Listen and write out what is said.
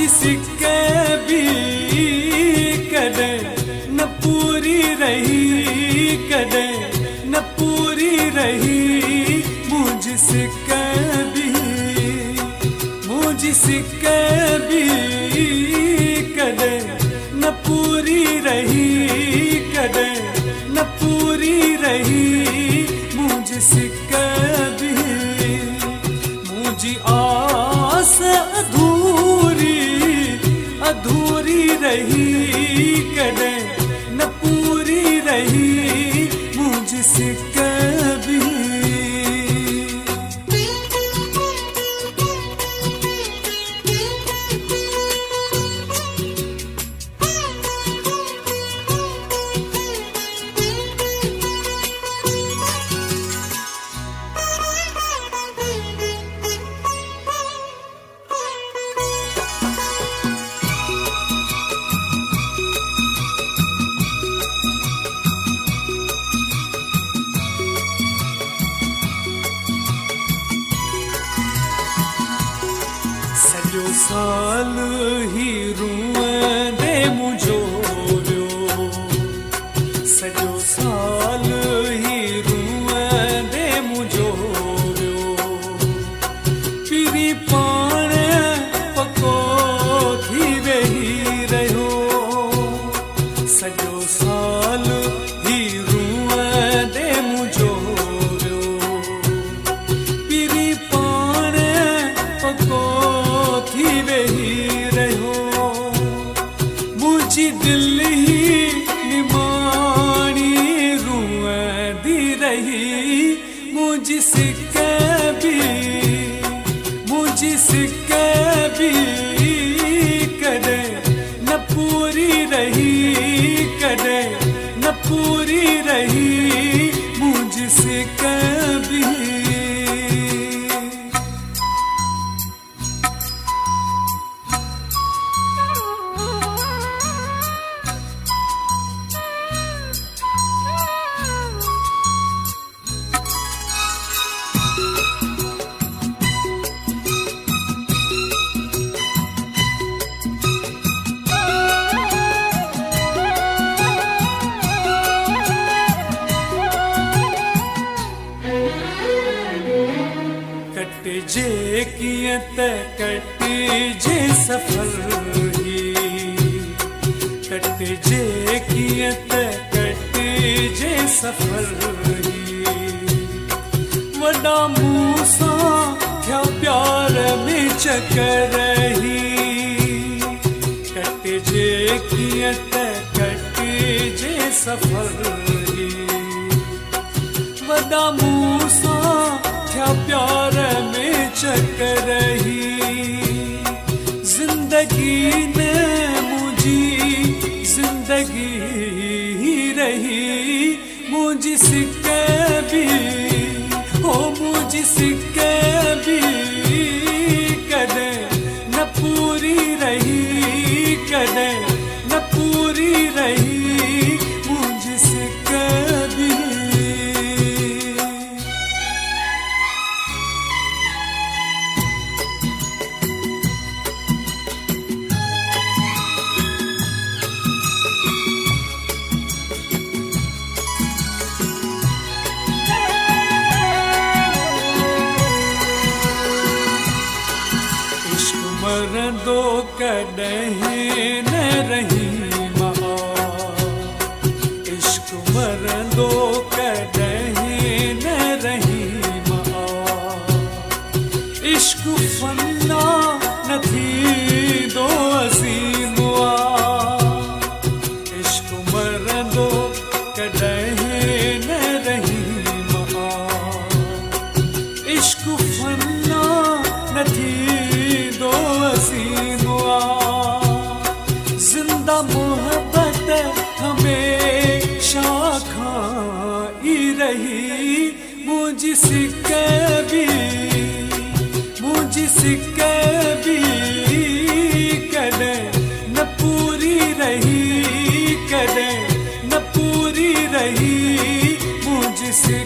मुझसे भी कदे न पूरी रही, कदे न पूरी रही मुझसे भी, मुझसे भी कदे न पूरी रही, कदे न पूरी रही मुझसे भी। मुझी आस अधूरी अधूरी रही, कदे न पूरी रही मुझसे भी। सॼो साल ही रूअं दे मुझो वियो, सॼो साल ही रूअं दे मुझो वियो। पिरी पाण पको थी वेही रहियो, सॼो साल ही रूअं दे मुझो वियो। पिरी पाण पको थी वेही रहियो, मुझी दिल ही निमाणी रूअं दी रही मुझसे भी, मुझसे भी कदे न पूरी रही, कदे न पूरी रही मुझसे भी। कटजे कीअं त कटजे सफ़र ही, कटजे कीअं त कटजे सफ़र ही। वॾा मूं सां थिया प्यार में चकर ही, कटजे कीअं त कटजे सफ़र ही। वॾा मूं सां थिया प्यार में चकर ही। जिंदगी ने मुझी जिंदगी ही रही मुझसे भी, हो मुझसे भी कदे न पूरी रही, कदे न पूरी रही मुझसे भी। मरंदो कॾहिं न रही मां, इश्क मरंदो कॾहिं न रही मां। इश्क फना न थींदो अज़ीम आ, इश्क मरंदो कॾहिं न रही मां। इश्क फना न थींदो अज़ीम आ, जिंदा मोहब्बत हमेशा खाई रही मुझसे भी, मुझसे भी कदे न पूरी रही, कदे न पूरी रही मुझसे